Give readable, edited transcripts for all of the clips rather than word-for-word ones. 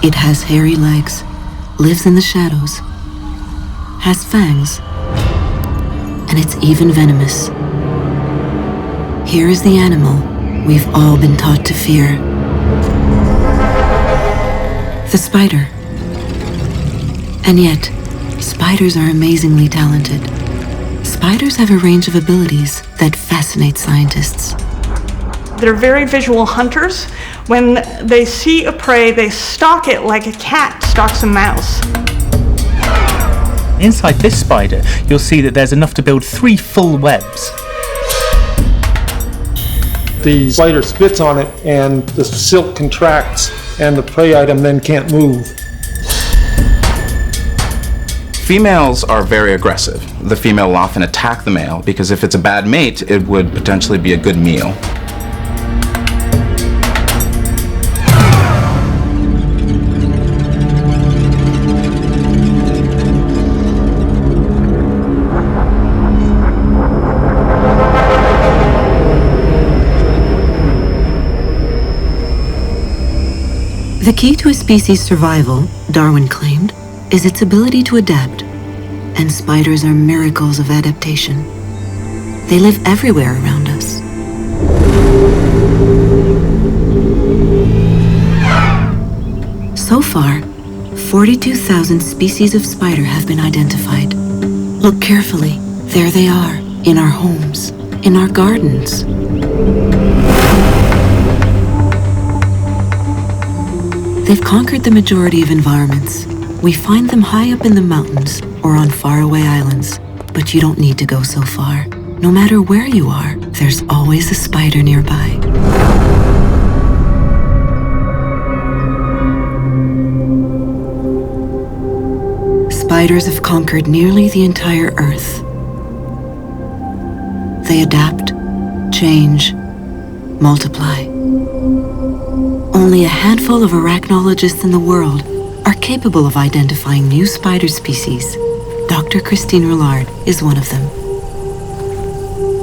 It has hairy legs, lives in the shadows, has fangs, and it's even venomous. Here is the animal we've all been taught to fear. The spider. And yet, spiders are amazingly talented. Spiders have a range of abilities that fascinate scientists. They're very visual hunters. When they see a prey, they stalk it like a cat stalks a mouse. Inside this spider, you'll see that there's enough to build 3 full webs. The spider spits on it and the silk contracts and the prey item then can't move. Females are very aggressive. The female will often attack the male because if it's a bad mate, it would potentially be a good meal. The key to a species' survival, Darwin claimed, is its ability to adapt. And spiders are miracles of adaptation. They live everywhere around us. So far, 42,000 species of spider have been identified. Look carefully. There they are, in our homes, in our gardens. They've conquered the majority of environments. We find them high up in the mountains or on faraway islands, but you don't need to go so far. No matter where you are, there's always a spider nearby. Spiders have conquered nearly the entire Earth. They adapt, change, multiply. Only a handful of arachnologists in the world are capable of identifying new spider species. Dr. Christine Roulard is one of them.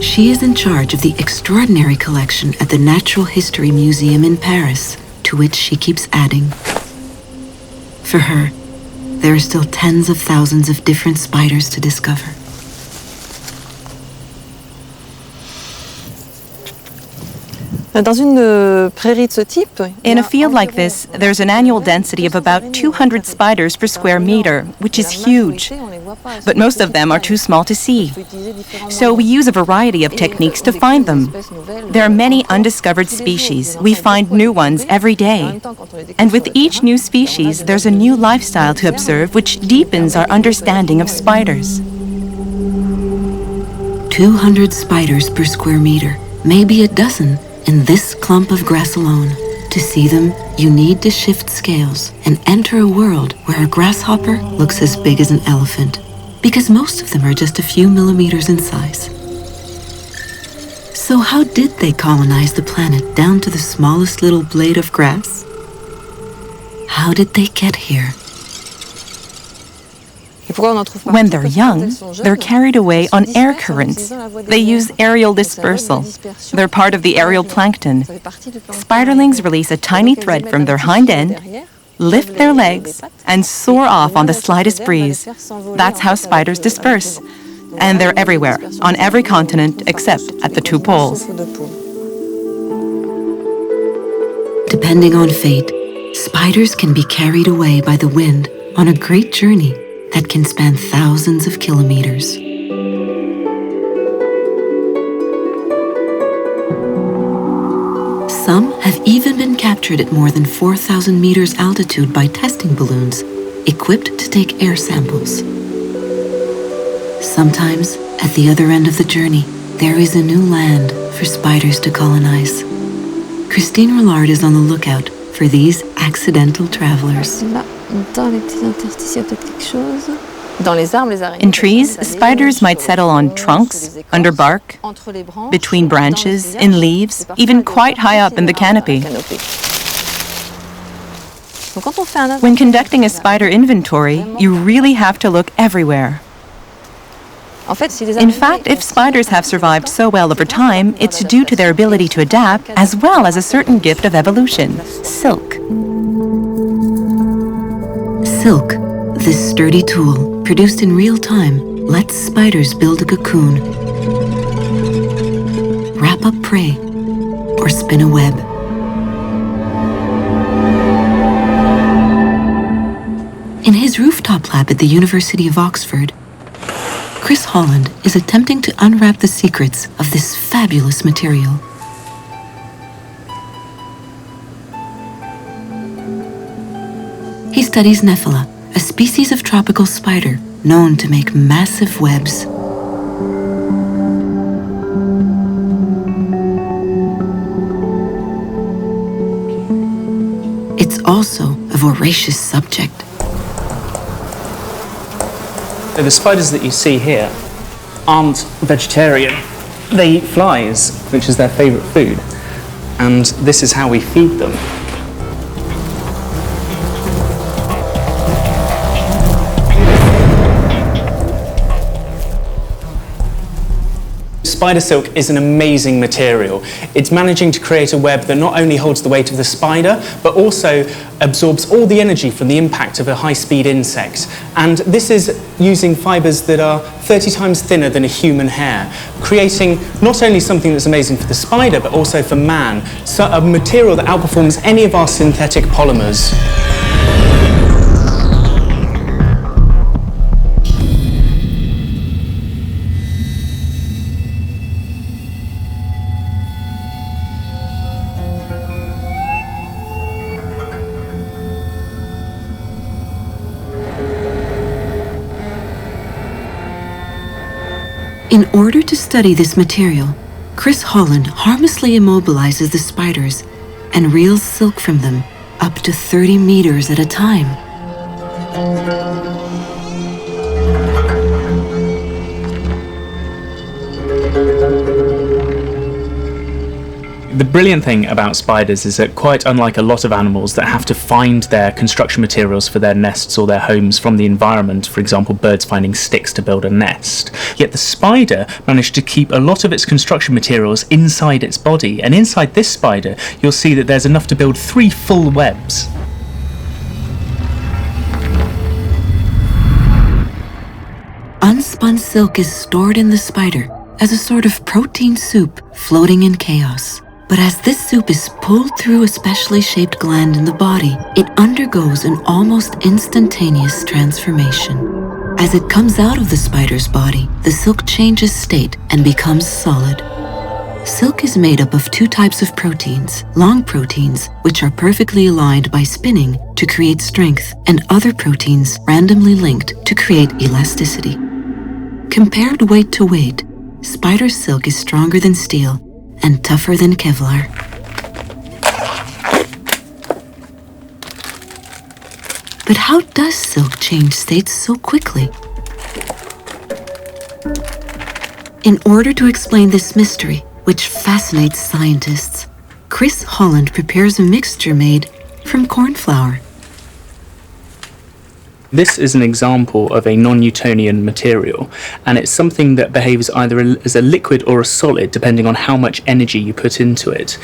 She is in charge of the extraordinary collection at the Natural History Museum in Paris, to which she keeps adding. For her, there are still tens of thousands of different spiders to discover. In a field like this, there's an annual density of about 200 spiders per square meter, which is huge. But most of them are too small to see. So we use a variety of techniques to find them. There are many undiscovered species. We find new ones every day. And with each new species, there's a new lifestyle to observe, which deepens our understanding of spiders. 200 spiders per square meter, maybe a dozen in this clump of grass alone. To see them, you need to shift scales and enter a world where a grasshopper looks as big as an elephant, because most of them are just a few millimeters in size. So how did they colonize the planet down to the smallest little blade of grass? How did they get here? When they're young, they're carried away on air currents. They use aerial dispersal. They're part of the aerial plankton. Spiderlings release a tiny thread from their hind end, lift their legs, and soar off on the slightest breeze. That's how spiders disperse. And they're everywhere, on every continent except at the 2 poles. Depending on fate, spiders can be carried away by the wind on a great journey that can span thousands of kilometers. Some have even been captured at more than 4,000 meters altitude by testing balloons equipped to take air samples. Sometimes, at the other end of the journey, there is a new land for spiders to colonize. Christine Roulard is on the lookout for these accidental travelers. In trees, spiders might settle on trunks, under bark, between branches, in leaves, even quite high up in the canopy. When conducting a spider inventory, you really have to look everywhere. In fact, if spiders have survived so well over time, it's due to their ability to adapt, as well as a certain gift of evolution, silk. Silk, this sturdy tool, produced in real time, lets spiders build a cocoon, wrap up prey, or spin a web. In his rooftop lab at the University of Oxford, Chris Holland is attempting to unwrap the secrets of this fabulous material. He studies Nephila, a species of tropical spider known to make massive webs. It's also a voracious subject. So the spiders that you see here aren't vegetarian. They eat flies, which is their favourite food. And this is how we feed them. Spider silk is an amazing material. It's managing to create a web that not only holds the weight of the spider, but also absorbs all the energy from the impact of a high-speed insect. And this is using fibres that are 30 times thinner than a human hair, creating not only something that's amazing for the spider, but also for man, so a material that outperforms any of our synthetic polymers. In order to study this material, Chris Holland harmlessly immobilizes the spiders and reels silk from them up to 30 meters at a time. The brilliant thing about spiders is that, quite unlike a lot of animals that have to find their construction materials for their nests or their homes from the environment, for example birds finding sticks to build a nest, yet the spider managed to keep a lot of its construction materials inside its body, and inside this spider you'll see that there's enough to build 3 full webs. Unspun silk is stored in the spider as a sort of protein soup floating in chaos. But as this soup is pulled through a specially shaped gland in the body, it undergoes an almost instantaneous transformation. As it comes out of the spider's body, the silk changes state and becomes solid. Silk is made up of 2 types of proteins: long proteins, which are perfectly aligned by spinning to create strength, and other proteins randomly linked to create elasticity. Compared weight to weight, spider silk is stronger than steel and tougher than Kevlar. But how does silk change states so quickly? In order to explain this mystery, which fascinates scientists, Chris Holland prepares a mixture made from corn flour. This is an example of a non-Newtonian material, and it's something that behaves either as a liquid or a solid, depending on how much energy you put into it.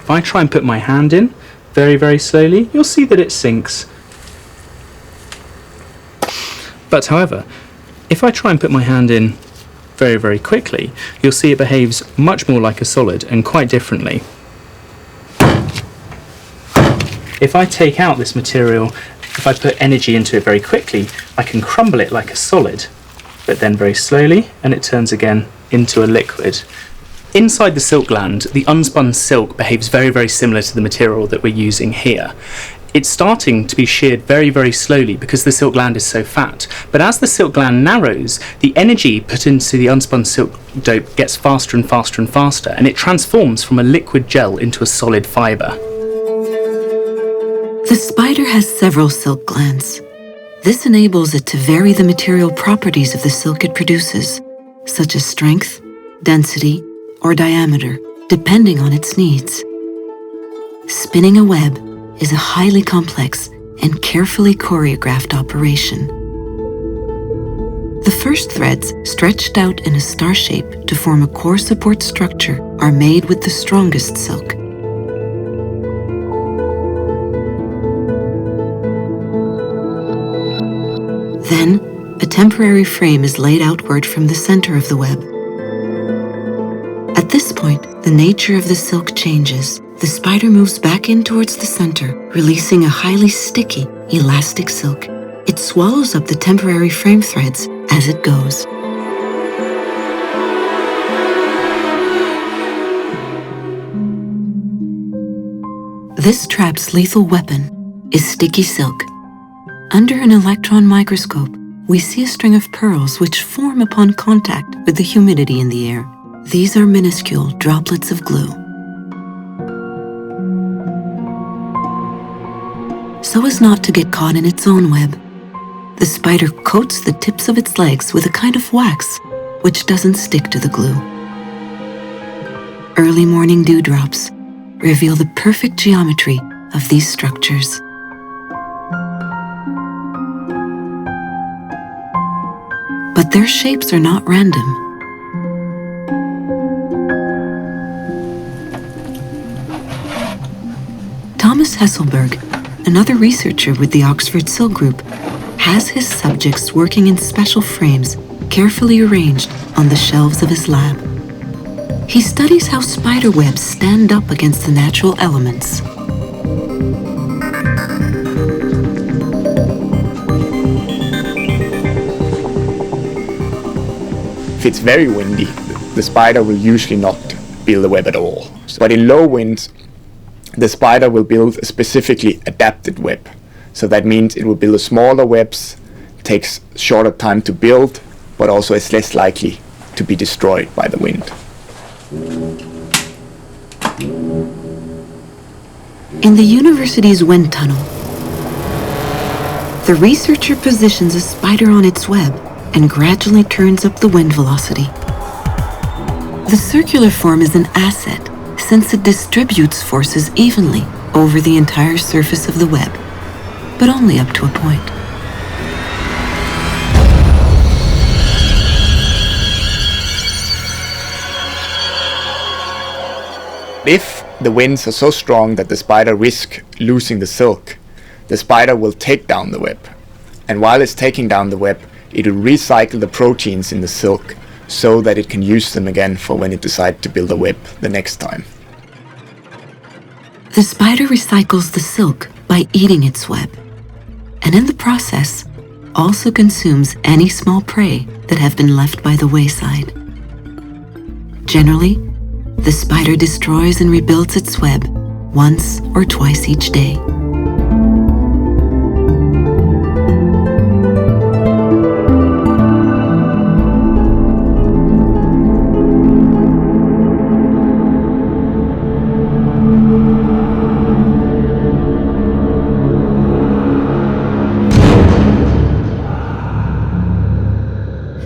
If I try and put my hand in very, very slowly, you'll see that it sinks. But however, if I try and put my hand in very, very quickly, you'll see it behaves much more like a solid and quite differently. If I take out this material, if I put energy into it very quickly, I can crumble it like a solid, but then very slowly, and it turns again into a liquid. Inside the silk gland, the unspun silk behaves very, very similar to the material that we're using here. It's starting to be sheared very, very slowly because the silk gland is so fat. But as the silk gland narrows, the energy put into the unspun silk dope gets faster and faster and faster, and it transforms from a liquid gel into a solid fibre. The spider has several silk glands. This enables it to vary the material properties of the silk it produces, such as strength, density, or diameter, depending on its needs. Spinning a web is a highly complex and carefully choreographed operation. The first threads, stretched out in a star shape to form a core support structure, are made with the strongest silk. Then, a temporary frame is laid outward from the center of the web. At this point, the nature of the silk changes. The spider moves back in towards the center, releasing a highly sticky, elastic silk. It swallows up the temporary frame threads as it goes. This trap's lethal weapon is sticky silk. Under an electron microscope, we see a string of pearls which form upon contact with the humidity in the air. These are minuscule droplets of glue. So as not to get caught in its own web, the spider coats the tips of its legs with a kind of wax which doesn't stick to the glue. Early morning dewdrops reveal the perfect geometry of these structures. But their shapes are not random. Thomas Hesselberg, another researcher with the Oxford Silk Group, has his subjects working in special frames carefully arranged on the shelves of his lab. He studies how spider webs stand up against the natural elements. If it's very windy, the spider will usually not build a web at all. But in low winds, the spider will build a specifically adapted web. So that means it will build smaller webs, takes shorter time to build, but also is less likely to be destroyed by the wind. In the university's wind tunnel, the researcher positions a spider on its web and gradually turns up the wind velocity. The circular form is an asset since it distributes forces evenly over the entire surface of the web, but only up to a point. If the winds are so strong that the spider risks losing the silk, the spider will take down the web. And while it's taking down the web, it will recycle the proteins in the silk so that it can use them again for when it decides to build a web the next time. The spider recycles the silk by eating its web, and in the process, also consumes any small prey that have been left by the wayside. Generally, the spider destroys and rebuilds its web once or twice each day.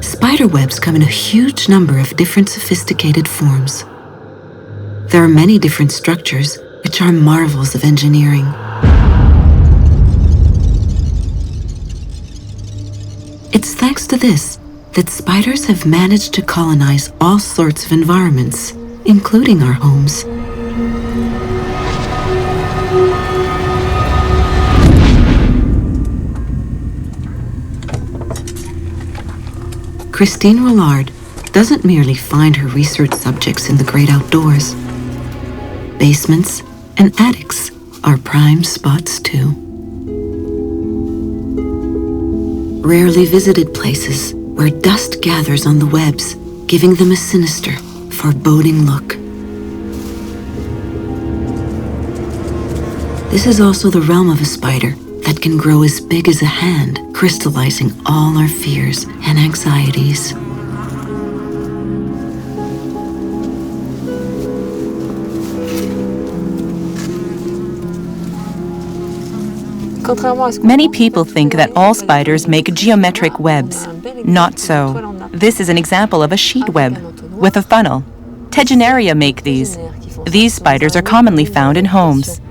Spider webs come in a huge number of different sophisticated forms. There are many different structures which are marvels of engineering. It's thanks to this that spiders have managed to colonize all sorts of environments, including our homes. Christine Rollard doesn't merely find her research subjects in the great outdoors. Basements and attics are prime spots too. Rarely visited places where dust gathers on the webs, giving them a sinister, foreboding look. This is also the realm of a spider that can grow as big as a hand, crystallizing all our fears and anxieties. Many people think that all spiders make geometric webs. Not so. This is an example of a sheet web with a funnel. Tegenaria make these. These spiders are commonly found in homes.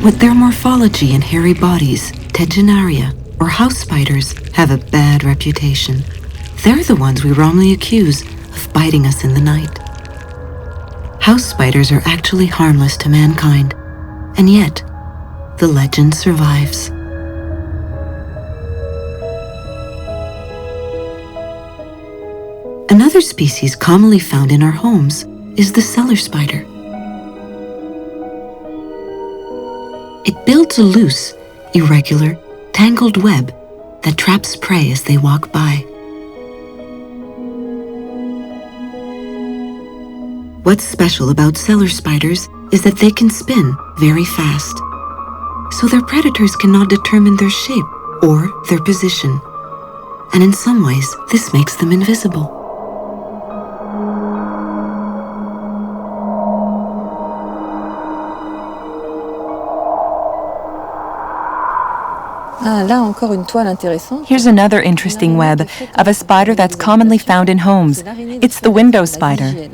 With their morphology and hairy bodies, Tegenaria or house spiders have a bad reputation. They're the ones we wrongly accuse of biting us in the night. House spiders are actually harmless to mankind, and yet the legend survives. Another species commonly found in our homes is the cellar spider. It builds a loose, irregular, tangled web that traps prey as they walk by. What's special about cellar spiders is that they can spin very fast, so their predators cannot determine their shape or their position. And in some ways, this makes them invisible. Here's another interesting web of a spider that's commonly found in homes. It's the window spider.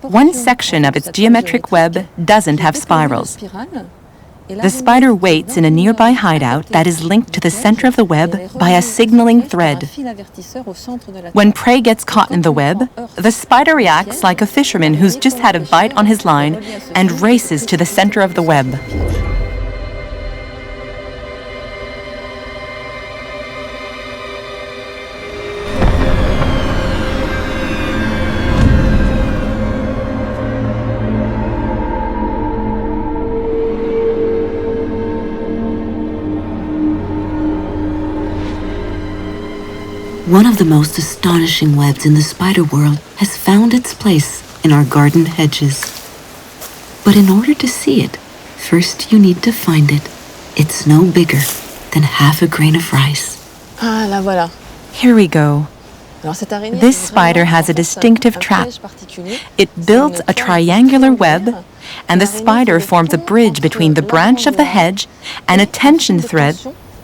One section of its geometric web doesn't have spirals. The spider waits in a nearby hideout that is linked to the center of the web by a signaling thread. When prey gets caught in the web, the spider reacts like a fisherman who's just had a bite on his line and races to the center of the web. One of the most astonishing webs in the spider world has found its place in our garden hedges. But in order to see it, first you need to find it. It's no bigger than half a grain of rice. Here we go. This spider has a distinctive trap. It builds a triangular web, and the spider forms a bridge between the branch of the hedge and a tension thread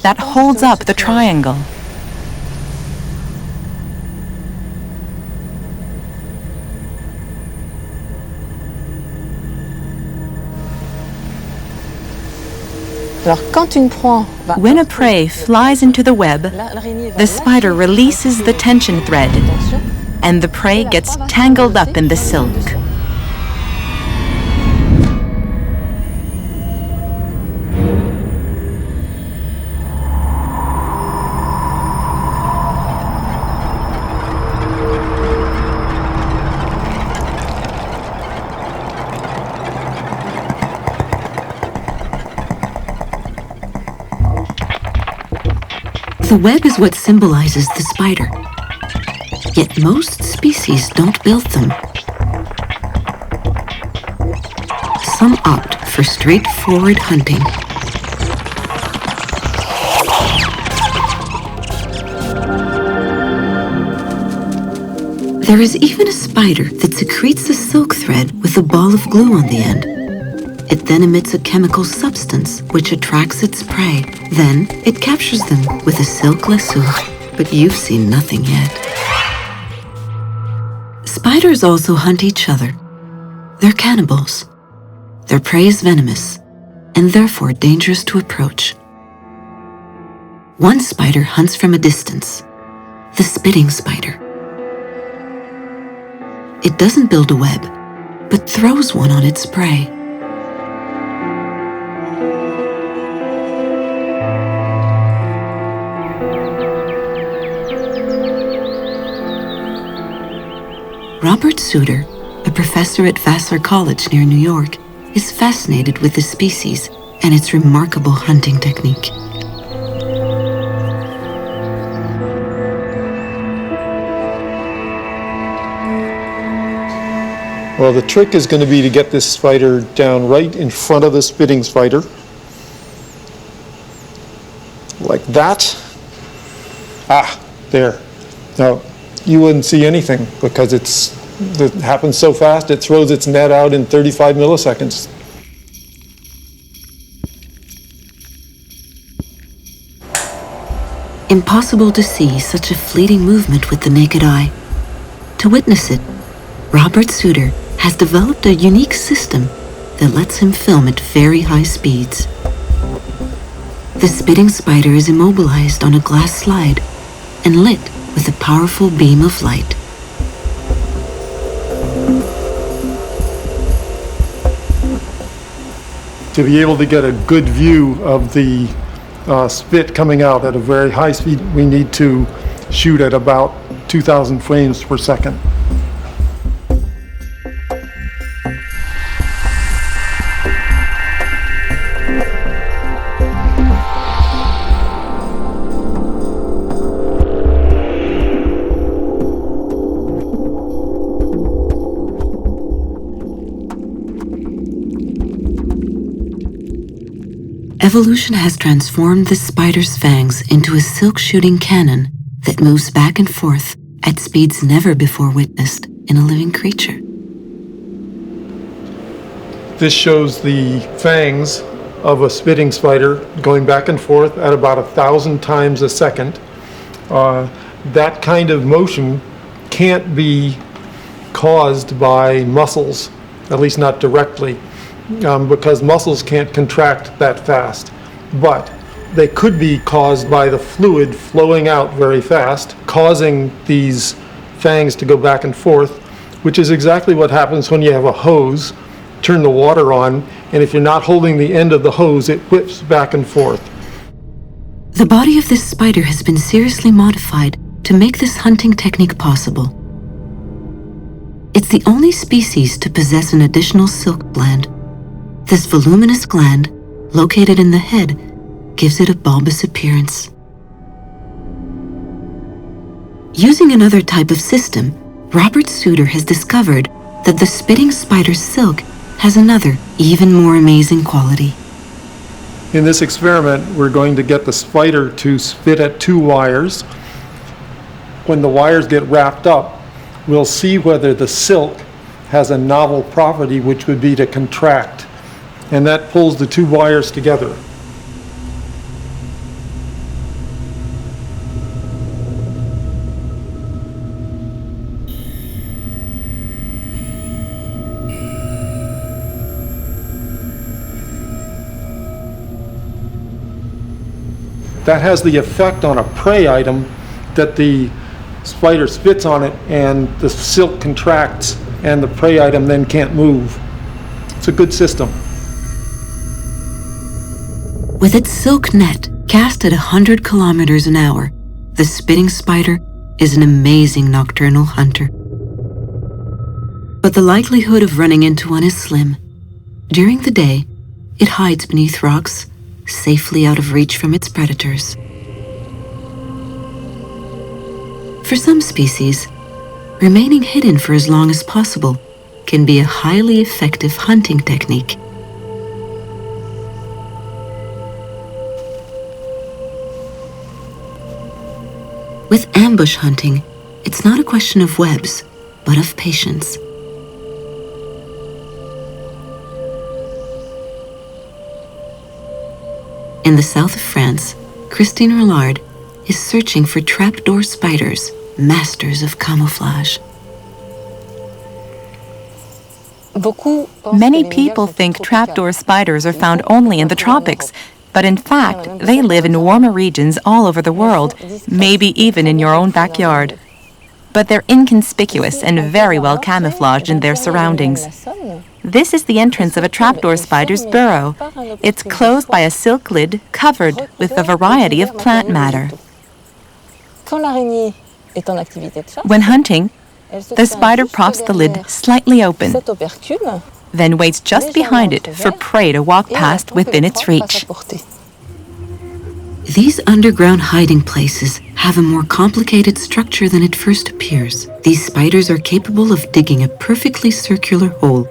that holds up the triangle. When a prey flies into the web, the spider releases the tension thread, and the prey gets tangled up in the silk. The web is what symbolizes the spider. Yet most species don't build them. Some opt for straightforward hunting. There is even a spider that secretes a silk thread with a ball of glue on the end. It then emits a chemical substance which attracts its prey. Then it captures them with a silk lasso. But you've seen nothing yet. Spiders also hunt each other. They're cannibals. Their prey is venomous and therefore dangerous to approach. One spider hunts from a distance, the spitting spider. It doesn't build a web, but throws one on its prey. Robert Suter, a professor at Vassar College near New York, is fascinated with the species and its remarkable hunting technique. Well, the trick is going to be to get this spider down right in front of the spitting spider. Like that. Ah, there. Now, you wouldn't see anything because it happens so fast, it throws its net out in 35 milliseconds. Impossible to see such a fleeting movement with the naked eye. To witness it, Robert Suter has developed a unique system that lets him film at very high speeds. the spitting spider is immobilized on a glass slide and lit with a powerful beam of light. To be able to get a good view of the spit coming out at a very high speed, we need to shoot at about 2,000 frames per second. Evolution has transformed the spider's fangs into a silk-shooting cannon that moves back and forth at speeds never before witnessed in a living creature. This shows the fangs of a spitting spider going back and forth at about 1,000 times a second. That kind of motion can't be caused by muscles, at least not directly. Because muscles can't contract that fast. But they could be caused by the fluid flowing out very fast, causing these fangs to go back and forth, which is exactly what happens when you have a hose, turn the water on, and if you're not holding the end of the hose, it whips back and forth. The body of this spider has been seriously modified to make this hunting technique possible. It's the only species to possess an additional silk gland. This voluminous gland, located in the head, gives it a bulbous appearance. Using another type of system, Robert Suter has discovered that the spitting spider's silk has another, even more amazing quality. In this experiment, we're going to get the spider to spit at 2 wires. When the wires get wrapped up, we'll see whether the silk has a novel property, which would be to contract. And that pulls the 2 wires together. That has the effect on a prey item that the spider spits on it and the silk contracts and the prey item then can't move. It's a good system. With its silk net cast at 100 kilometers an hour, the spitting spider is an amazing nocturnal hunter. But the likelihood of running into one is slim. During the day, it hides beneath rocks, safely out of reach from its predators. For some species, remaining hidden for as long as possible can be a highly effective hunting technique. With ambush hunting, it's not a question of webs, but of patience. In the south of France, Christine Rollard is searching for trapdoor spiders, masters of camouflage. Many people think trapdoor spiders are found only in the tropics, but in fact, they live in warmer regions all over the world, maybe even in your own backyard. But they're inconspicuous and very well camouflaged in their surroundings. This is the entrance of a trapdoor spider's burrow. It's closed by a silk lid covered with a variety of plant matter. When hunting, the spider props the lid slightly open, then waits just behind it for prey to walk past within its reach. These underground hiding places have a more complicated structure than it first appears. These spiders are capable of digging a perfectly circular hole,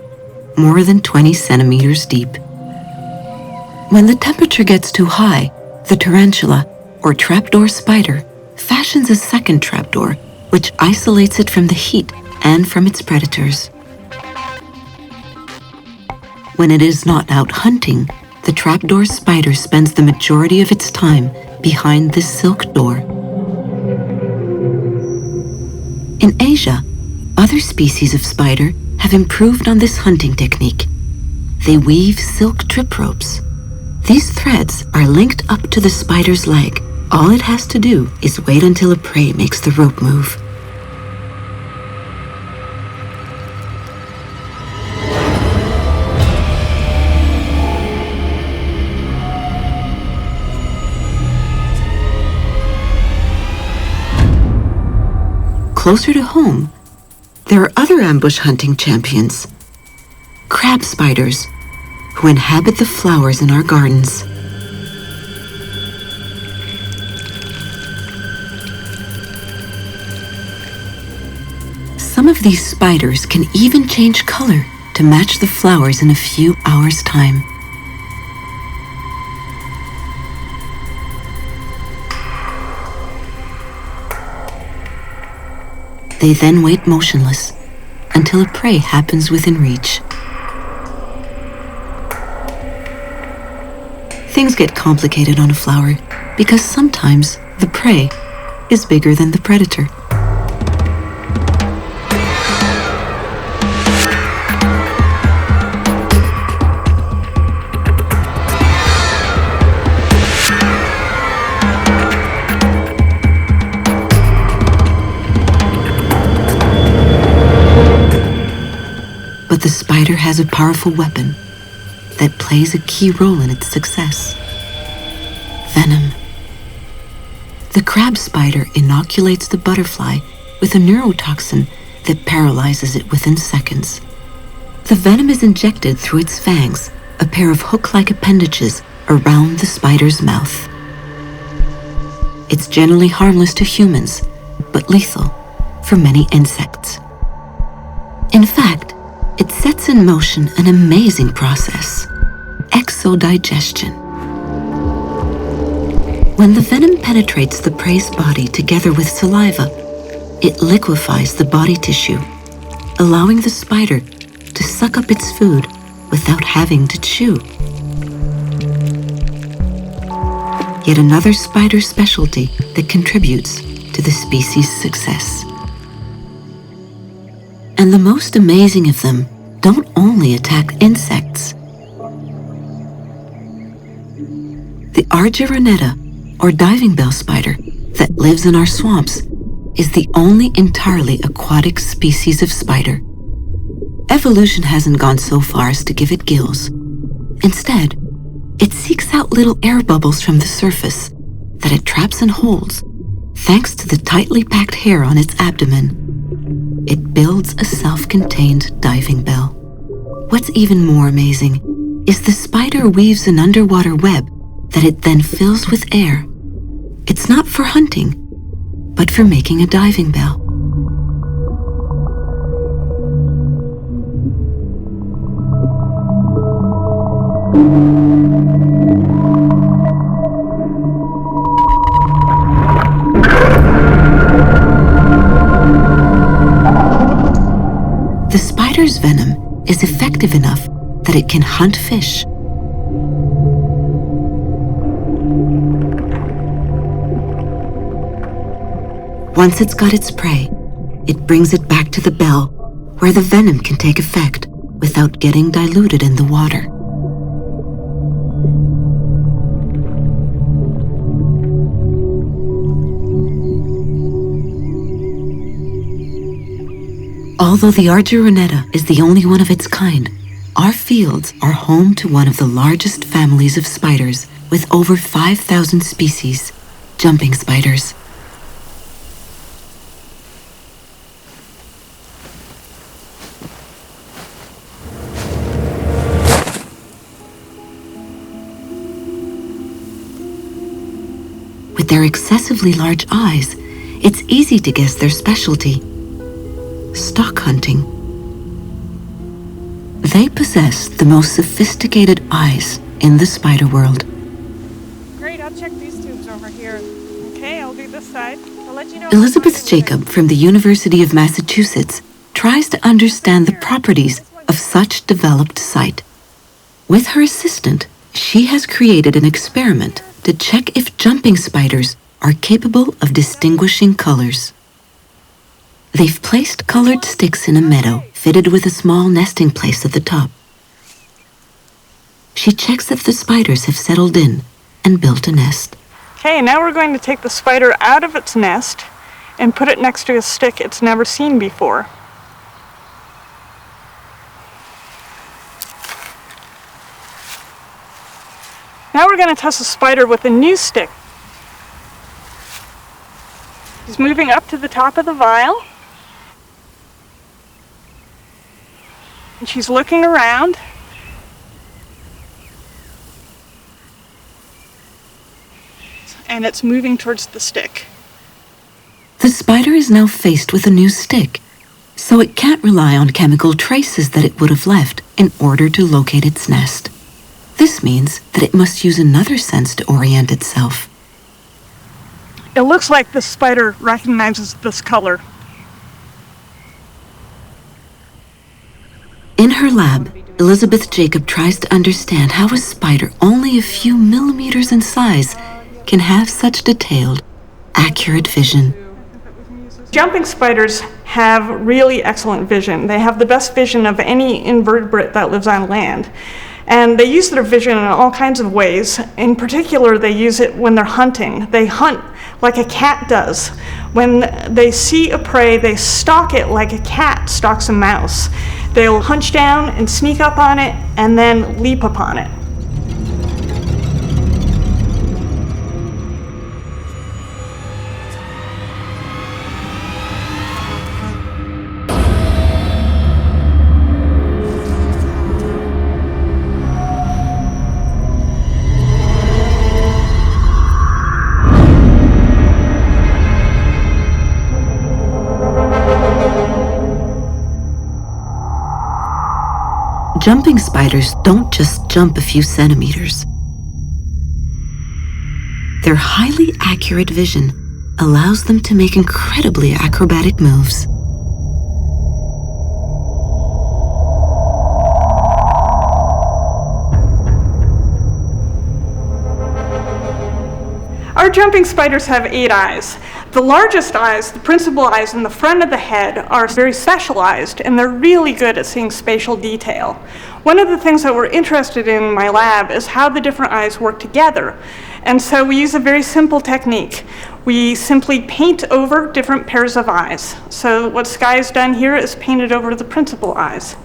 more than 20 centimeters deep. When the temperature gets too high, the tarantula, or trapdoor spider, fashions a second trapdoor, which isolates it from the heat and from its predators. When it is not out hunting, the trapdoor spider spends the majority of its time behind this silk door. In Asia, other species of spider have improved on this hunting technique. They weave silk trip ropes. These threads are linked up to the spider's leg. All it has to do is wait until a prey makes the rope move. Closer to home, there are other ambush hunting champions, crab spiders, who inhabit the flowers in our gardens. Some of these spiders can even change color to match the flowers in a few hours' time. They then wait motionless until a prey happens within reach. Things get complicated on a flower because sometimes the prey is bigger than the predator. But the spider has a powerful weapon that plays a key role in its success: venom. The crab spider inoculates the butterfly with a neurotoxin that paralyzes it within seconds. The venom is injected through its fangs, a pair of hook-like appendages around the spider's mouth. It's generally harmless to humans, but lethal for many insects. In fact, it sets in motion an amazing process: exodigestion. When the venom penetrates the prey's body together with saliva, it liquefies the body tissue, allowing the spider to suck up its food without having to chew. Yet another spider specialty that contributes to the species' success. And the most amazing of them don't only attack insects. The Argyroneta, or diving bell spider, that lives in our swamps is the only entirely aquatic species of spider. Evolution hasn't gone so far as to give it gills. Instead, it seeks out little air bubbles from the surface that it traps and holds thanks to the tightly packed hair on its abdomen. It builds a self-contained diving bell. What's even more amazing is the spider weaves an underwater web that it then fills with air. It's not for hunting, but for making a diving bell. The spider's venom is effective enough that it can hunt fish. Once it's got its prey, it brings it back to the bell, where the venom can take effect without getting diluted in the water. Although the Argyroneta is the only one of its kind, our fields are home to one of the largest families of spiders, with over 5,000 species, jumping spiders. With their excessively large eyes, it's easy to guess their specialty: stock hunting. They possess the most sophisticated eyes in the spider world. Great, I'll check these tubes over here. Okay, I'll do this side. I'll let you know. Elizabeth Jacob from the University of Massachusetts tries to understand the properties of such developed sight. With her assistant, she has created an experiment to check if jumping spiders are capable of distinguishing colors. They've placed colored sticks in a meadow fitted with a small nesting place at the top. she checks if the spiders have settled in and built a nest. Okay, now we're going to take the spider out of its nest and put it next to a stick it's never seen before. Now we're going to test the spider with a new stick. She's moving up to the top of the vial. And she's looking around. And it's moving towards the stick. The spider is now faced with a new stick, so it can't rely on chemical traces that it would have left in order to locate its nest. This means that it must use another sense to orient itself. It looks like the spider recognizes this color. In her lab, Elizabeth Jacob tries to understand how a spider only a few millimeters in size can have such detailed, accurate vision. Jumping spiders have really excellent vision. They have the best vision of any invertebrate that lives on land. And they use their vision in all kinds of ways. In particular, they use it when they're hunting. They hunt like a cat does. When they see a prey, they stalk it like a cat stalks a mouse. They'll hunch down and sneak up on it and then leap upon it. Jumping spiders don't just jump a few centimeters. Their highly accurate vision allows them to make incredibly acrobatic moves. Our jumping spiders have 8 eyes. The largest eyes, the principal eyes in the front of the head, are very specialized, and they're really good at seeing spatial detail. One of the things that we're interested in my lab is how the different eyes work together. And so we use a very simple technique. We simply paint over different pairs of eyes. So what Sky's done here is painted over the principal eyes.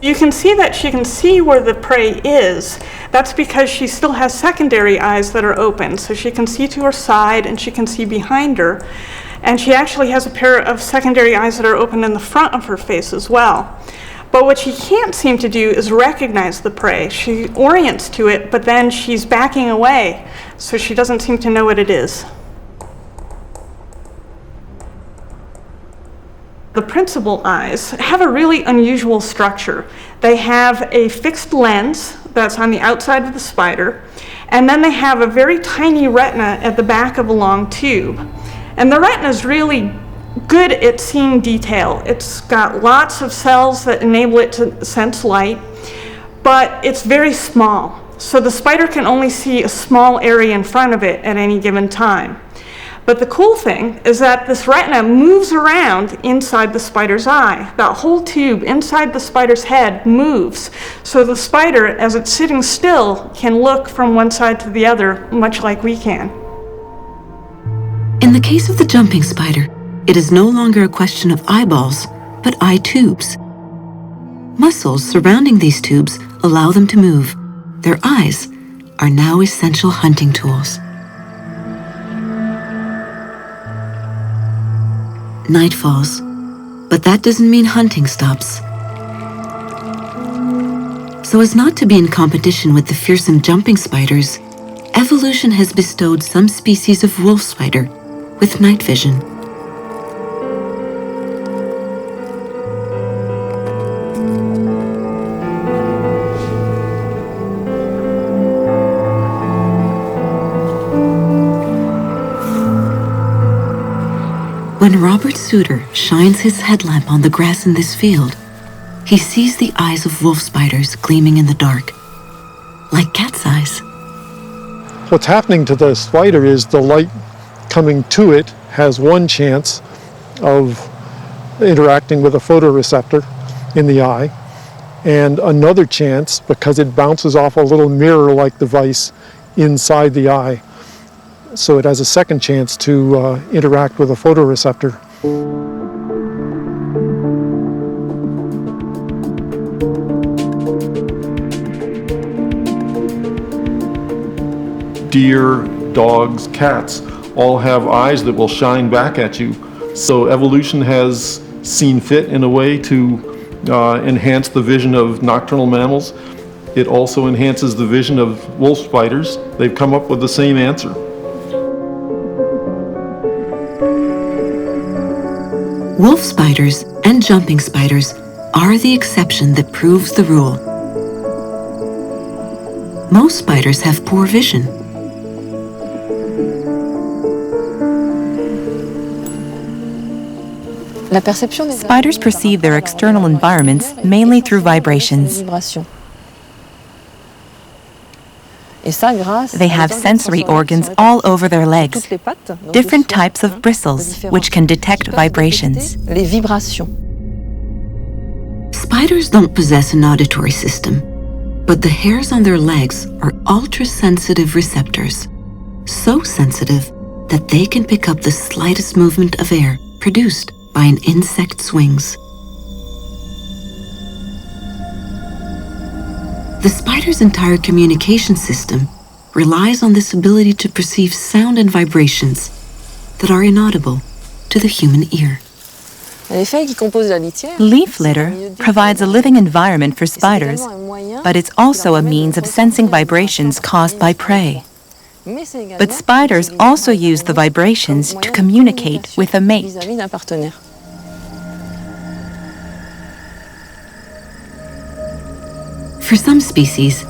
You can see that she can see where the prey is. That's because she still has secondary eyes that are open. So she can see to her side and she can see behind her. And she actually has a pair of secondary eyes that are open in the front of her face as well. But what she can't seem to do is recognize the prey. She orients to it, but then she's backing away. So she doesn't seem to know what it is. The principal eyes have a really unusual structure. They have a fixed lens that's on the outside of the spider, and then they have a very tiny retina at the back of a long tube. And the retina is really good at seeing detail. It's got lots of cells that enable it to sense light, but it's very small. So the spider can only see a small area in front of it at any given time. But the cool thing is that this retina moves around inside the spider's eye. That whole tube inside the spider's head moves. So the spider, as it's sitting still, can look from one side to the other, much like we can. In the case of the jumping spider, it is no longer a question of eyeballs, but eye tubes. Muscles surrounding these tubes allow them to move. Their eyes are now essential hunting tools. Night falls, but that doesn't mean hunting stops. So as not to be in competition with the fearsome jumping spiders, evolution has bestowed some species of wolf spider with night vision. When Robert Suter shines his headlamp on the grass in this field, he sees the eyes of wolf spiders gleaming in the dark, like cat's eyes. What's happening to the spider is the light coming to it has one chance, of interacting with a photoreceptor in the eye, and another chance because it bounces off a little mirror-like device inside the eye. So it has a second chance to interact with a photoreceptor. Deer, dogs, cats all have eyes that will shine back at you. So evolution has seen fit in a way to enhance the vision of nocturnal mammals. It also enhances the vision of wolf spiders. They've come up with the same answer. Wolf spiders and jumping spiders are the exception that proves the rule. Most spiders have poor vision. Spiders perceive their external environments mainly through vibrations. They have sensory organs all over their legs, different types of bristles which can detect vibrations. Spiders don't possess an auditory system, but the hairs on their legs are ultra-sensitive receptors, so sensitive that they can pick up the slightest movement of air produced by an insect's wings. The spider's entire communication system relies on this ability to perceive sound and vibrations that are inaudible to the human ear. Leaf litter provides a living environment for spiders, but it's also a means of sensing vibrations caused by prey. But spiders also use the vibrations to communicate with a mate. For some species,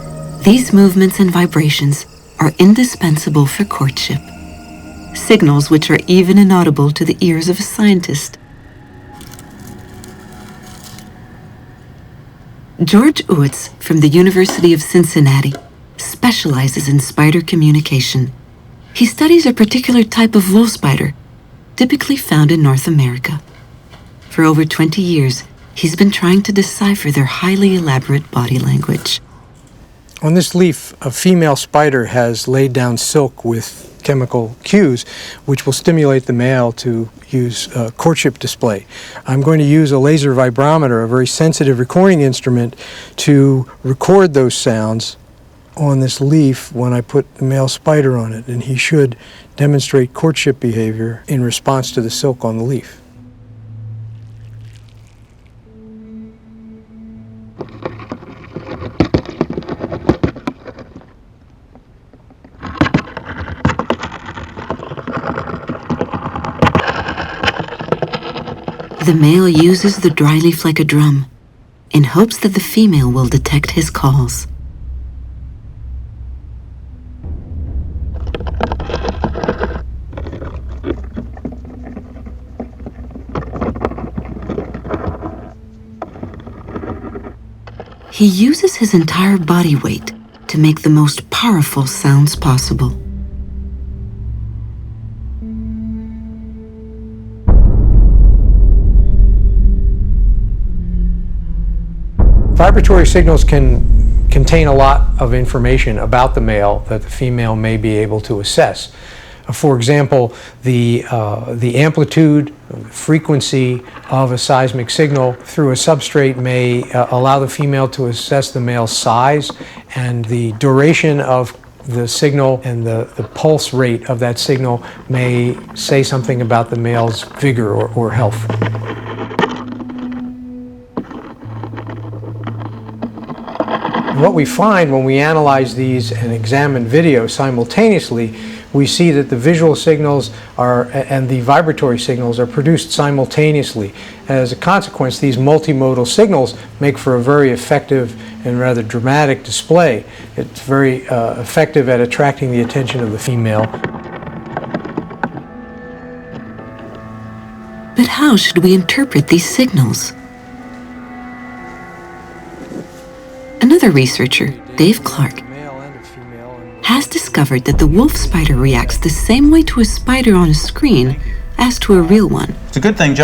these movements and vibrations are indispensable for courtship, signals which are even inaudible to the ears of a scientist. George Uwitz from the University of Cincinnati specializes in spider communication. He studies a particular type of wolf spider, typically found in North America. For over 20 years, he's been trying to decipher their highly elaborate body language. On this leaf, a female spider has laid down silk with chemical cues, which will stimulate the male to use courtship display. I'm going to use a laser vibrometer, a very sensitive recording instrument, to record those sounds on this leaf when I put the male spider on it, and he should demonstrate courtship behavior in response to the silk on the leaf. The male uses the dry leaf like a drum, in hopes that the female will detect his calls. He uses his entire body weight to make the most powerful sounds possible. Vibratory signals can contain a lot of information about the male that the female may be able to assess. For example, the amplitude, frequency of a seismic signal through a substrate may allow the female to assess the male's size, and the duration of the signal and the pulse rate of that signal may say something about the male's vigor or health. What we find when we analyze these and examine video simultaneously, we see that the visual signals and the vibratory signals are produced simultaneously. As a consequence, these multimodal signals make for a very effective and rather dramatic display. It's very effective at attracting the attention of the female. But how should we interpret these signals? Another researcher, Dave Clark, has discovered that the wolf spider reacts the same way to a spider on a screen as to a real one. It's a good thing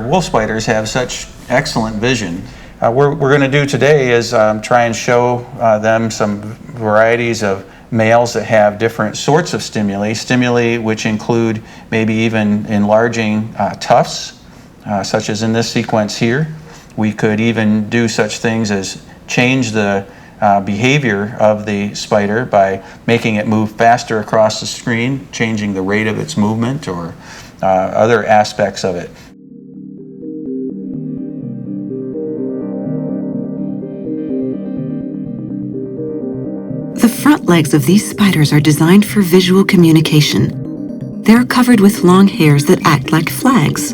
wolf spiders have such excellent vision. What we're going to do today is try and show them some varieties of males that have different sorts of stimuli which include maybe even enlarging tufts, such as in this sequence here. We could even do such things as change the behavior of the spider by making it move faster across the screen, changing the rate of its movement or other aspects of it. The front legs of these spiders are designed for visual communication. They are covered with long hairs that act like flags.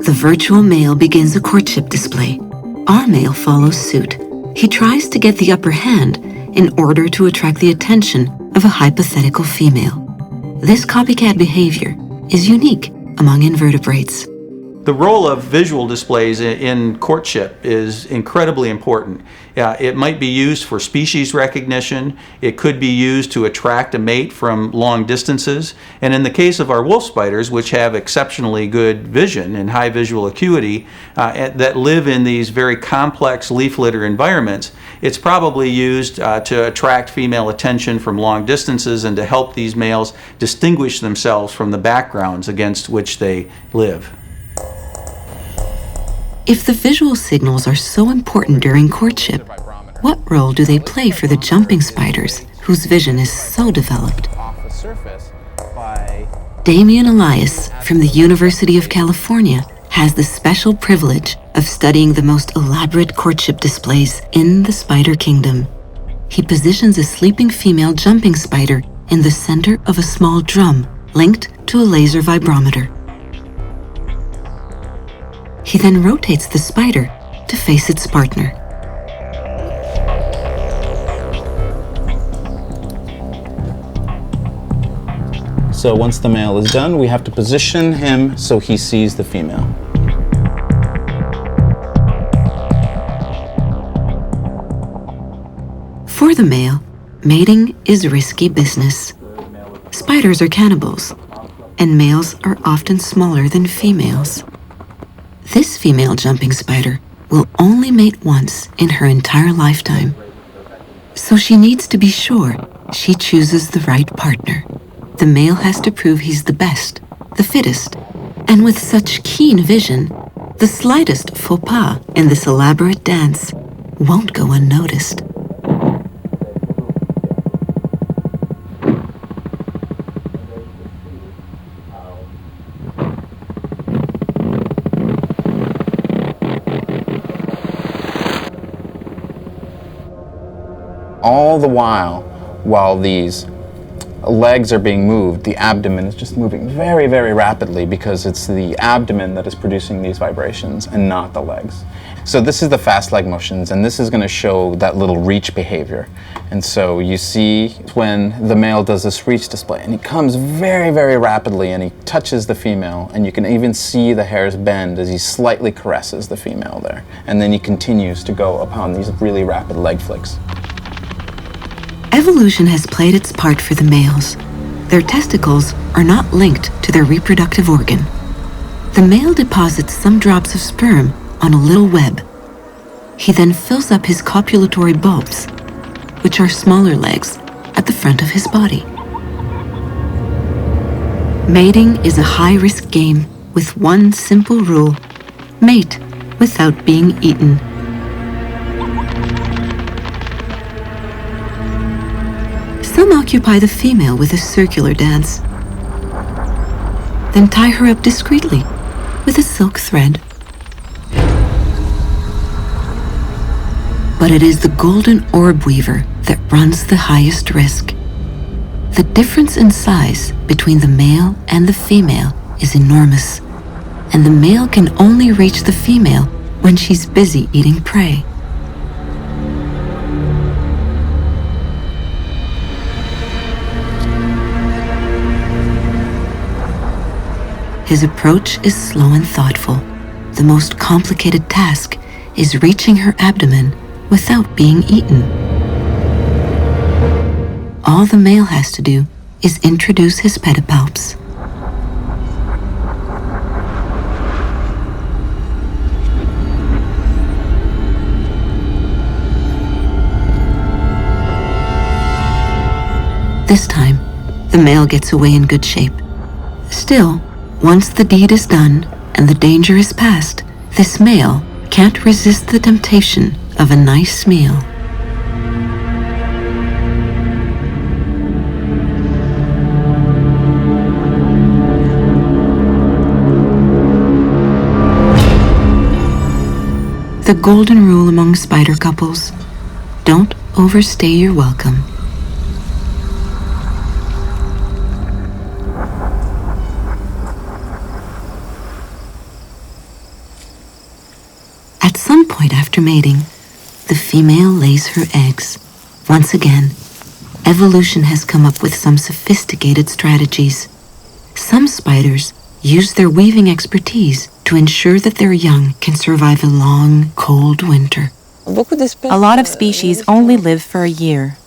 The virtual male begins a courtship display. Our male follows suit. He tries to get the upper hand in order to attract the attention of a hypothetical female. This copycat behavior is unique among invertebrates. The role of visual displays in courtship is incredibly important. It might be used for species recognition. It could be used to attract a mate from long distances. And in the case of our wolf spiders, which have exceptionally good vision and high visual acuity, that live in these very complex leaf litter environments, it's probably used to attract female attention from long distances and to help these males distinguish themselves from the backgrounds against which they live. If the visual signals are so important during courtship, what role do they play for the jumping spiders, whose vision is so developed? Damien Elias from the University of California has the special privilege of studying the most elaborate courtship displays in the spider kingdom. He positions a sleeping female jumping spider in the center of a small drum linked to a laser vibrometer. He then rotates the spider to face its partner. So once the male is done, we have to position him so he sees the female. For the male, mating is risky business. Spiders are cannibals, and males are often smaller than females. This female jumping spider will only mate once in her entire lifetime. So she needs to be sure she chooses the right partner. The male has to prove he's the best, the fittest, and with such keen vision, the slightest faux pas in this elaborate dance won't go unnoticed. All the while these legs are being moved, the abdomen is just moving very, very rapidly because it's the abdomen that is producing these vibrations and not the legs. So this is the fast leg motions, and this is going to show that little reach behavior. And so you see when the male does this reach display, and he comes very, very rapidly and he touches the female, and you can even see the hairs bend as he slightly caresses the female there. And then he continues to go upon these really rapid leg flicks. Evolution has played its part for the males. Their testicles are not linked to their reproductive organ. The male deposits some drops of sperm on a little web. He then fills up his copulatory bulbs, which are smaller legs at the front of his body. Mating is a high-risk game with one simple rule: mate without being eaten. Some occupy the female with a circular dance, then tie her up discreetly with a silk thread. But it is the golden orb weaver that runs the highest risk. The difference in size between the male and the female is enormous, and the male can only reach the female when she's busy eating prey. His approach is slow and thoughtful. The most complicated task is reaching her abdomen without being eaten. All the male has to do is introduce his pedipalps. This time, the male gets away in good shape. Still, once the deed is done and the danger is past, this male can't resist the temptation of a nice meal. The golden rule among spider couples: don't overstay your welcome. At some point after mating, the female lays her eggs. Once again, evolution has come up with some sophisticated strategies. Some spiders use their weaving expertise to ensure that their young can survive a long, cold winter. A lot of species only live for a year.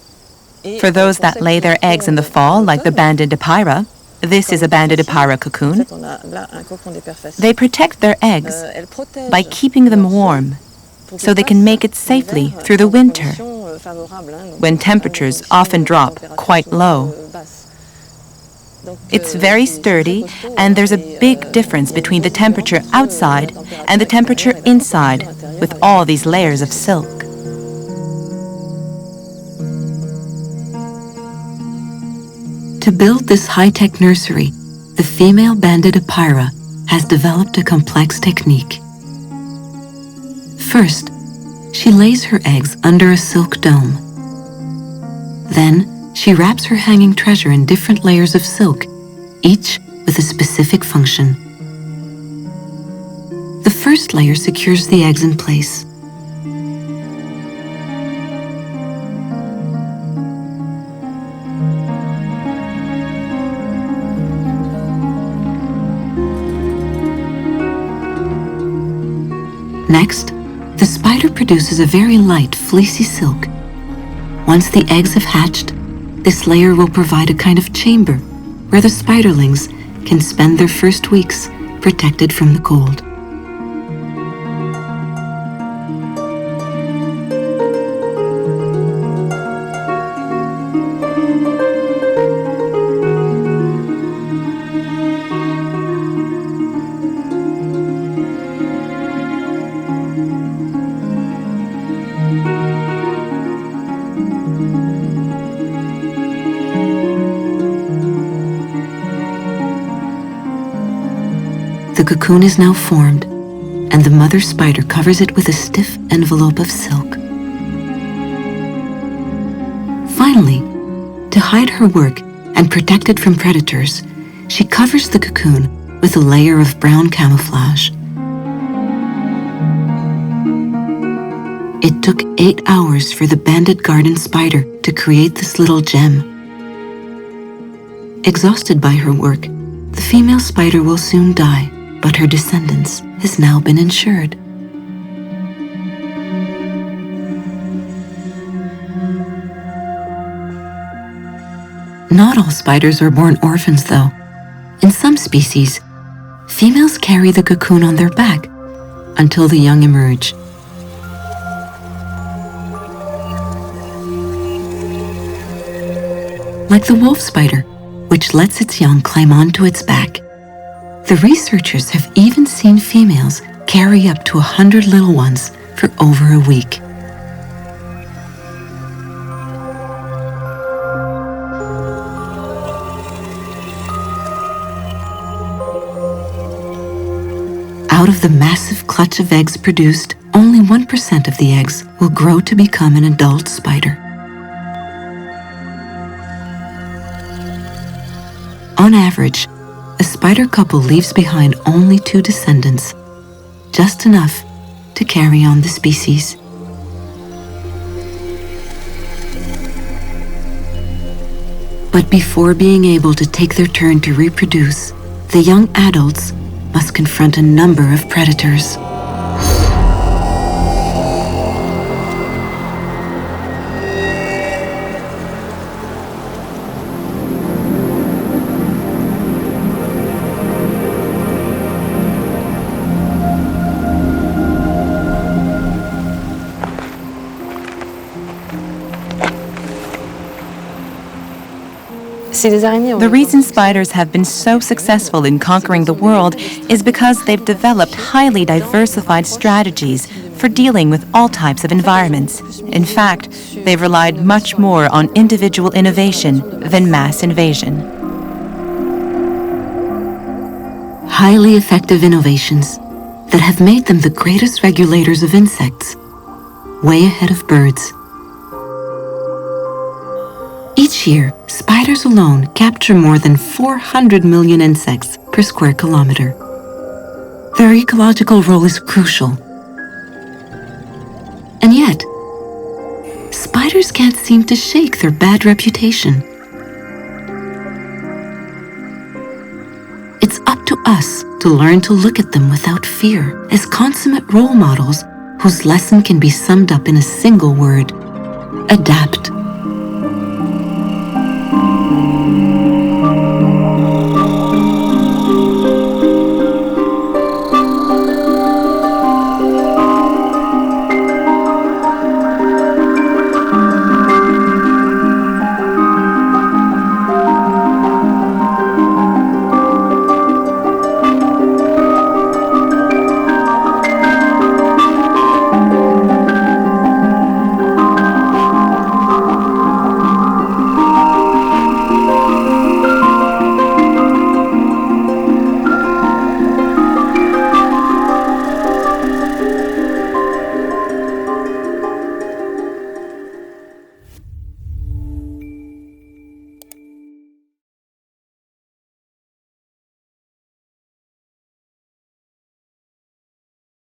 For those that lay their eggs in the fall, like the banded epeira, this is a banded epeira cocoon, they protect their eggs by keeping them warm so they can make it safely through the winter, when temperatures often drop quite low. It's very sturdy, and there's a big difference between the temperature outside and the temperature inside with all these layers of silk. To build this high-tech nursery, the female banded epeira has developed a complex technique. First, she lays her eggs under a silk dome. Then, she wraps her hanging treasure in different layers of silk, each with a specific function. The first layer secures the eggs in place. Next, the spider produces a very light, fleecy silk. Once the eggs have hatched, this layer will provide a kind of chamber where the spiderlings can spend their first weeks protected from the cold. The cocoon is now formed, and the mother spider covers it with a stiff envelope of silk. Finally, to hide her work and protect it from predators, she covers the cocoon with a layer of brown camouflage. It took 8 hours for the banded garden spider to create this little gem. Exhausted by her work, the female spider will soon die, but her descendants has now been ensured. Not all spiders are born orphans, though. In some species, females carry the cocoon on their back until the young emerge. Like the wolf spider, which lets its young climb onto its back. The researchers have even seen females carry up to 100 little ones for over a week. Out of the massive clutch of eggs produced, only 1% of the eggs will grow to become an adult spider. On average, a spider couple leaves behind only 2 descendants, just enough to carry on the species. But before being able to take their turn to reproduce, the young adults must confront a number of predators. The reason spiders have been so successful in conquering the world is because they've developed highly diversified strategies for dealing with all types of environments. In fact, they've relied much more on individual innovation than mass invasion. Highly effective innovations that have made them the greatest regulators of insects, way ahead of birds. Each year, spiders alone capture more than 400 million insects per square kilometer. Their ecological role is crucial. And yet, spiders can't seem to shake their bad reputation. It's up to us to learn to look at them without fear as consummate role models whose lesson can be summed up in a single word: adapt.